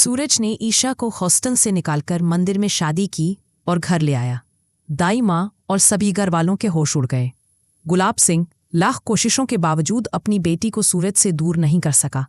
सूरज ने ईशा को हॉस्टल से निकालकर मंदिर में शादी की और घर ले आया। दाई माँ और सभी घर वालों के होश उड़ गए। गुलाब सिंह लाख कोशिशों के बावजूद अपनी बेटी को सूरज से दूर नहीं कर सका।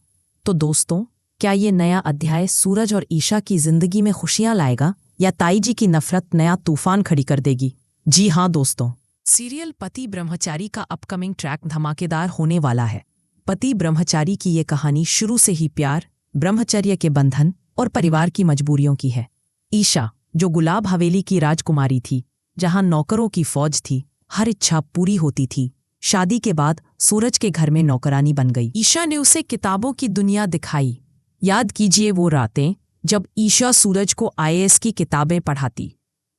तो दोस्तों, क्या ये नया अध्याय सूरज और ईशा की जिंदगी में खुशियां लाएगा या ताई जी की नफरत नया तूफान खड़ी कर देगी? जी हाँ दोस्तों, सीरियल पति ब्रह्मचारी का अपकमिंग ट्रैक धमाकेदार होने वाला है। पति ब्रह्मचारी की ये कहानी शुरू से ही प्यार, ब्रह्मचर्य के बंधन और परिवार की मजबूरियों की है। ईशा, जो गुलाब हवेली की राजकुमारी थी, जहां नौकरों की फौज थी, हर इच्छा पूरी होती थी, शादी के बाद सूरज के घर में नौकरानी बन गई। ईशा ने उसे किताबों की दुनिया दिखाई। याद कीजिए वो रातें जब ईशा सूरज को आईएएस की किताबें पढ़ाती।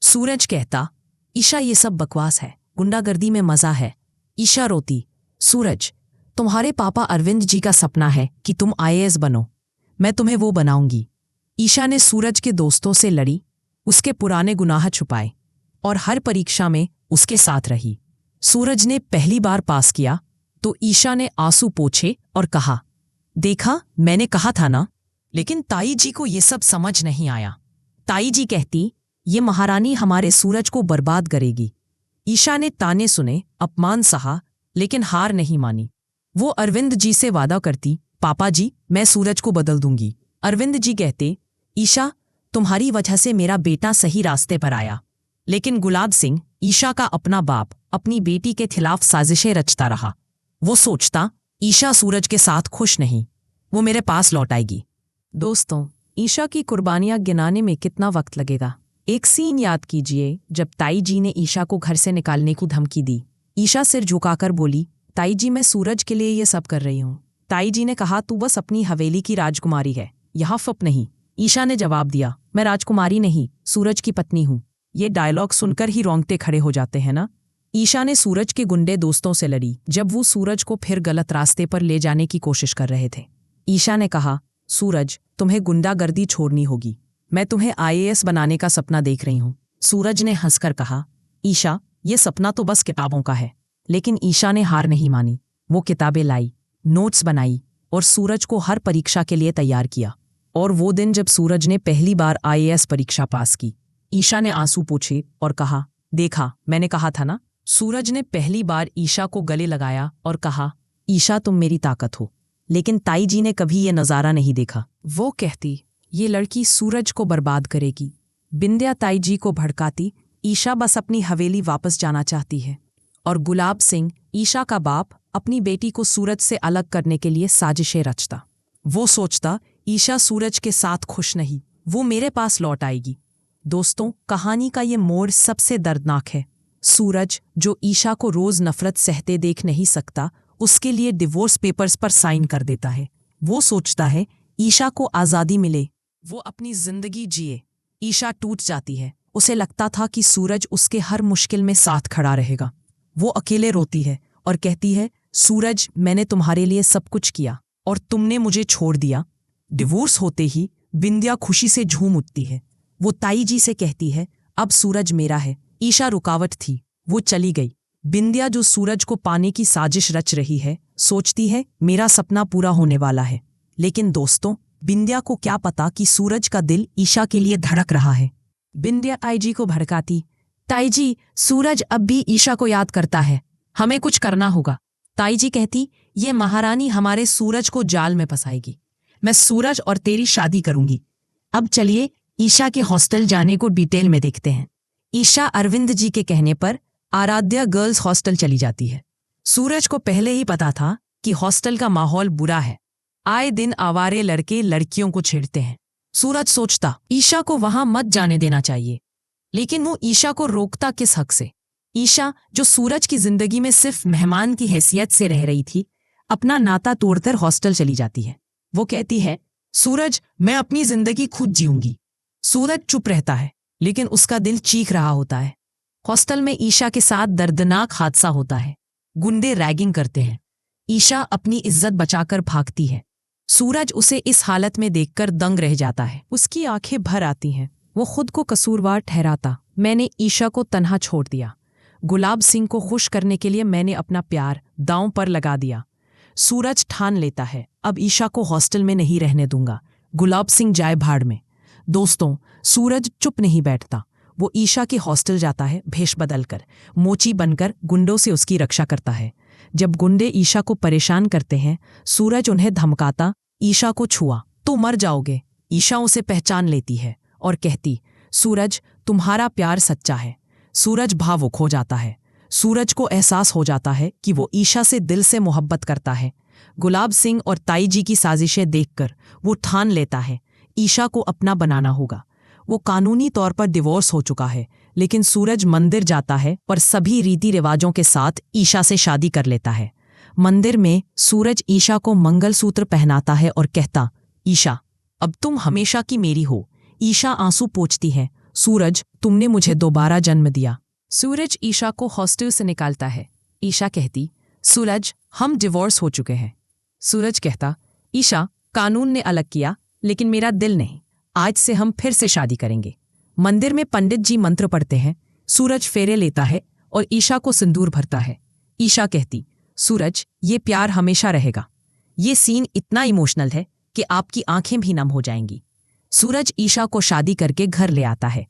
सूरज कहता, ईशा ये सब बकवास है, गुंडागर्दी में मजा है। ईशा रोती, सूरज तुम्हारे पापा अरविंद जी का सपना है कि तुम आईएएस बनो, मैं तुम्हें वो बनाऊंगी। ईशा ने सूरज के दोस्तों से लड़ी, उसके पुराने गुनाह छुपाए और हर परीक्षा में उसके साथ रही। सूरज ने पहली बार पास किया तो ईशा ने आंसू पोंछे और कहा, देखा मैंने कहा था ना। लेकिन ताई जी को ये सब समझ नहीं आया। ताई जी कहती, ये महारानी हमारे सूरज को बर्बाद करेगी। ईशा ने ताने सुने, अपमान सहा, लेकिन हार नहीं मानी। वो अरविंद जी से वादा करती, पापा जी मैं सूरज को बदल दूंगी। अरविंद जी कहते, ईशा तुम्हारी वजह से मेरा बेटा सही रास्ते पर आया। लेकिन गुलाब सिंह, ईशा का अपना बाप, अपनी बेटी के खिलाफ साजिशें रचता रहा। वो सोचता, ईशा सूरज के साथ खुश नहीं, वो मेरे पास लौट आएगी। दोस्तों, ईशा की कुर्बानियां गिनाने में कितना वक्त लगेगा? एक सीन याद कीजिए जब ताई जी ने ईशा को घर से निकालने की धमकी दी। ईशा सिर झुकाकर बोली, ताई जी मैं सूरज के लिए ये सब कर रही हूँ। ताई जी ने कहा, तू बस अपनी हवेली की राजकुमारी है, यहाँ फप नहीं। ईशा ने जवाब दिया, मैं राजकुमारी नहीं, सूरज की पत्नी हूँ। ये डायलॉग सुनकर ही रोंगटे खड़े हो जाते हैं ना। ईशा ने सूरज के गुंडे दोस्तों से लड़ी जब वो सूरज को फिर गलत रास्ते पर ले जाने की कोशिश कर रहे थे। ईशा ने कहा, सूरज तुम्हें गुंडागर्दी छोड़नी होगी, मैं तुम्हें आईएएस बनाने का सपना देख रही हूँ। सूरज ने हंसकर कहा, ईशा ये सपना तो बस किताबों का है। लेकिन ईशा ने हार नहीं मानी। वो किताबें लाई, नोट्स बनाई और सूरज को हर परीक्षा के लिए तैयार किया। और वो दिन जब सूरज ने पहली बार आईएएस परीक्षा पास की, ईशा ने आंसू पोंछे और कहा, देखा मैंने कहा था ना। सूरज ने पहली बार ईशा को गले लगाया और कहा, ईशा तुम मेरी ताकत हो। लेकिन ताई जी ने कभी ये नज़ारा नहीं देखा। वो कहती, ये लड़की सूरज को बर्बाद करेगी। बिंदिया ताई जी को भड़काती, ईशा बस अपनी हवेली वापस जाना चाहती है। और गुलाब सिंह, ईशा का बाप, अपनी बेटी को सूरज से अलग करने के लिए साजिशें रचता। वो सोचता, ईशा सूरज के साथ खुश नहीं, वो मेरे पास लौट आएगी। दोस्तों, कहानी का ये मोड़ सबसे दर्दनाक है। सूरज, जो ईशा को रोज नफरत सहते देख नहीं सकता, उसके लिए डिवोर्स पेपर्स पर साइन कर देता है। वो सोचता है ईशा को आज़ादी मिले, वो अपनी जिंदगी जिए। ईशा टूट जाती है। उसे लगता था कि सूरज उसके हर मुश्किल में साथ खड़ा रहेगा। वो अकेले रोती है और कहती है, सूरज मैंने तुम्हारे लिए सब कुछ किया और तुमने मुझे छोड़ दिया। डिवोर्स होते ही बिंदिया खुशी से झूम उठती है। वो ताई जी से कहती है, अब सूरज मेरा है। ईशा रुकावट थी, वो चली गई। बिंदिया, जो सूरज को पाने की साजिश रच रही है, सोचती है मेरा सपना पूरा होने वाला है। लेकिन दोस्तों, बिंदिया को क्या पता कि सूरज का दिल ईशा के लिए धड़क रहा है। बिंदिया ताई जी को भड़काती, ताई जी सूरज अब भी ईशा को याद करता है, हमें कुछ करना होगा। ताई जी कहती, ये महारानी हमारे सूरज को जाल में फंसाएगी। मैं सूरज और तेरी शादी करूंगी। अब चलिए ईशा के हॉस्टल जाने को डिटेल में देखते हैं। ईशा अरविंद जी के कहने पर आराध्या गर्ल्स हॉस्टल चली जाती है। सूरज को पहले ही पता था कि हॉस्टल का माहौल बुरा है। आए दिन आवारे लड़के लड़कियों को छेड़ते हैं। सूरज सोचता, ईशा को वहां मत जाने देना चाहिए। लेकिन वो ईशा को रोकता किस हक से? ईशा, जो सूरज की जिंदगी में सिर्फ मेहमान की हैसियत से रह रही थी, अपना नाता तोड़कर हॉस्टल चली जाती है। वो कहती है, सूरज मैं अपनी जिंदगी खुद जीऊंगी। सूरज चुप रहता है, लेकिन उसका दिल चीख रहा होता है। हॉस्टल में ईशा के साथ दर्दनाक हादसा होता है। गुंडे रैगिंग करते हैं। ईशा अपनी इज्जत बचाकर भागती है। सूरज उसे इस हालत में देखकर दंग रह जाता है। उसकी आंखें भर आती हैं। वो खुद को कसूरवार ठहराता, मैंने ईशा को तन्हा छोड़ दिया। गुलाब सिंह को खुश करने के लिए मैंने अपना प्यार दांव पर लगा दिया। सूरज ठान लेता है, अब ईशा को हॉस्टल में नहीं रहने दूंगा। गुलाब सिंह जाए भाड़ में। दोस्तों, सूरज चुप नहीं बैठता। वो ईशा के हॉस्टल जाता है, भेष बदलकर, मोची बनकर गुंडों से उसकी रक्षा करता है। जब गुंडे ईशा को परेशान करते हैं, सूरज उन्हें धमकाता, ईशा को छुआ तो मर जाओगे। ईशा उसे पहचान लेती है और कहती, सूरज तुम्हारा प्यार सच्चा है। सूरज भावुक हो जाता है। सूरज को एहसास हो जाता है कि वो ईशा से दिल से मोहब्बत करता है। गुलाब सिंह और ताई जी की साजिशें देखकर वो ठान लेता है, ईशा को अपना बनाना होगा। वो कानूनी तौर पर डिवोर्स हो चुका है, लेकिन सूरज मंदिर जाता है और सभी रीति रिवाजों के साथ ईशा से शादी कर लेता है। मंदिर में सूरज ईशा को मंगलसूत्र पहनाता है और कहता, ईशा अब तुम हमेशा की मेरी हो। ईशा आंसू पोंछती है, सूरज तुमने मुझे दोबारा जन्म दिया। सूरज ईशा को हॉस्टल से निकालता है। ईशा कहती, सूरज हम डिवोर्स हो चुके हैं। सूरज कहता, ईशा कानून ने अलग किया, लेकिन मेरा दिल नहीं। आज से हम फिर से शादी करेंगे। मंदिर में पंडित जी मंत्र पढ़ते हैं। सूरज फेरे लेता है और ईशा को सिंदूर भरता है। ईशा कहती, सूरज ये प्यार हमेशा रहेगा। ये सीन इतना इमोशनल है कि आपकी आंखें भी नम हो जाएंगी। सूरज ईशा को शादी करके घर ले आता है।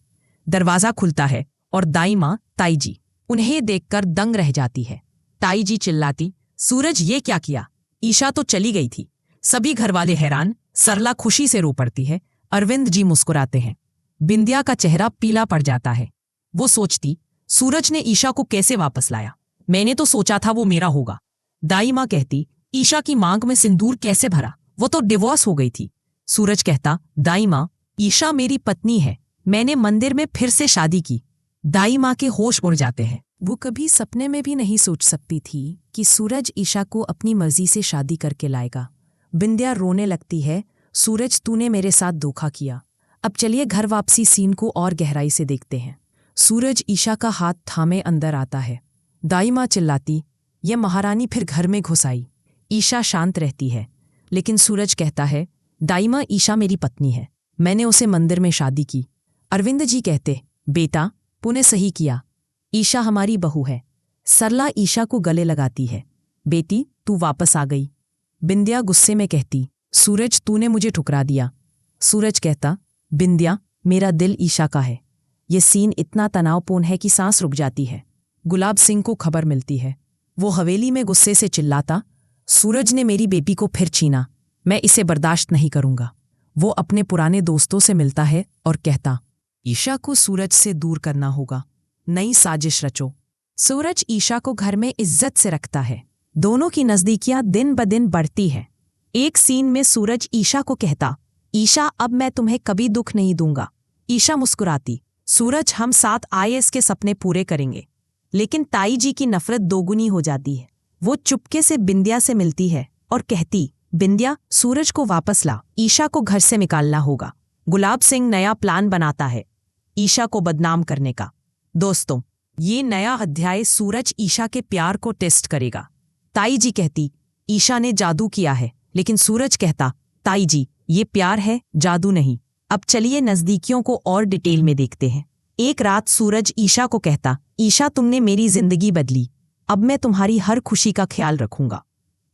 दरवाजा खुलता है और दाई माँ ताई जी उन्हें देखकर दंग रह जाती है। ताई जी चिल्लाती, सूरज ये क्या किया? ईशा तो चली गई थी। सभी घरवाले हैरान। सरला खुशी से रो पड़ती है। अरविंद जी मुस्कुराते हैं। बिंदिया का चेहरा पीला पड़ जाता है। वो सोचती, सूरज ने ईशा को कैसे वापस लाया? मैंने तो सोचा था वो मेरा होगा। दाई माँ कहती, ईशा की मांग में सिंदूर कैसे भरा? वो तो डिवोर्स हो गई थी। सूरज कहता, दाई माँ ईशा मेरी पत्नी है। मैंने मंदिर में फिर से शादी की। दाई माँ के होश उड़ जाते हैं। वो कभी सपने में भी नहीं सोच सकती थी कि सूरज ईशा को अपनी मर्जी से शादी करके लाएगा। बिंदिया रोने लगती है, सूरज तूने मेरे साथ धोखा किया। अब चलिए घर वापसी सीन को और गहराई से देखते हैं। सूरज ईशा का हाथ थामे अंदर आता है। दाई माँ चिल्लाती, ये महारानी फिर घर में घुस आई। ईशा शांत रहती है, लेकिन सूरज कहता है, दाई माँ ईशा मेरी पत्नी है। मैंने उसे मंदिर में शादी की। अरविंद जी कहते, बेटा तूने सही किया। ईशा हमारी बहू है। सरला ईशा को गले लगाती है, बेटी तू वापस आ गई। बिंदिया गुस्से में कहती, सूरज तूने मुझे ठुकरा दिया। सूरज कहता, बिंदिया मेरा दिल ईशा का है। ये सीन इतना तनावपूर्ण है कि सांस रुक जाती है। गुलाब सिंह को खबर मिलती है। वो हवेली में गुस्से से चिल्लाता, सूरज ने मेरी बेटी को फिर छीना। मैं इसे बर्दाश्त नहीं करूंगा। वो अपने पुराने दोस्तों से मिलता है और कहता, ईशा को सूरज से दूर करना होगा। नई साजिश रचो। सूरज ईशा को घर में इज्जत से रखता है। दोनों की नजदीकियां दिन ब दिन बढ़ती है। एक सीन में सूरज ईशा को कहता, ईशा अब मैं तुम्हें कभी दुख नहीं दूंगा। ईशा मुस्कुराती, सूरज हम साथ आईएएस के सपने पूरे करेंगे। लेकिन ताई जी की नफरत दोगुनी हो जाती है। वो चुपके से बिंदिया से मिलती है और कहती, बिंदिया सूरज को वापस ला। ईशा को घर से निकालना होगा। गुलाब सिंह नया प्लान बनाता है ईशा को बदनाम करने का। दोस्तों, ये नया अध्याय सूरज ईशा के प्यार को टेस्ट करेगा। ताई जी कहती, ईशा ने जादू किया है, लेकिन सूरज कहता, ताई जी ये प्यार है, जादू नहीं। अब चलिए नजदीकियों को और डिटेल में देखते हैं। एक रात सूरज ईशा को कहता, ईशा तुमने मेरी जिंदगी बदली। अब मैं तुम्हारी हर खुशी का ख्याल रखूंगा।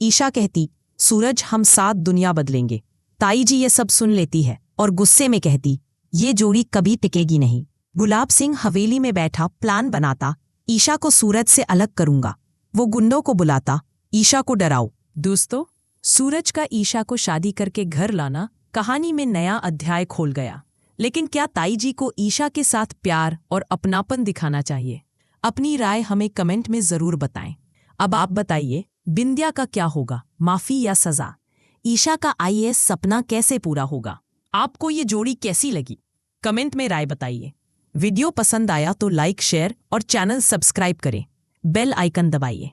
ईशा कहती, सूरज हम साथ दुनिया बदलेंगे। ताई जी ये सब सुन लेती है और गुस्से में कहती, ये जोड़ी कभी टिकेगी नहीं। गुलाब सिंह हवेली में बैठा प्लान बनाता, ईशा को सूरज से अलग करूंगा। वो गुंडों को बुलाता, ईशा को डराओ। दोस्तों, सूरज का ईशा को शादी करके घर लाना कहानी में नया अध्याय खोल गया। लेकिन क्या ताई जी को ईशा के साथ प्यार और अपनापन दिखाना चाहिए? अपनी राय हमें कमेंट में जरूर बताएं। अब आप बताइए, बिंदिया का क्या होगा, माफी या सजा? ईशा का आईएएस सपना कैसे पूरा होगा? आपको ये जोड़ी कैसी लगी? कमेंट में राय बताइए। वीडियो पसंद आया तो लाइक, शेयर और चैनल सब्सक्राइब करें। बेल आइकन दबाइए।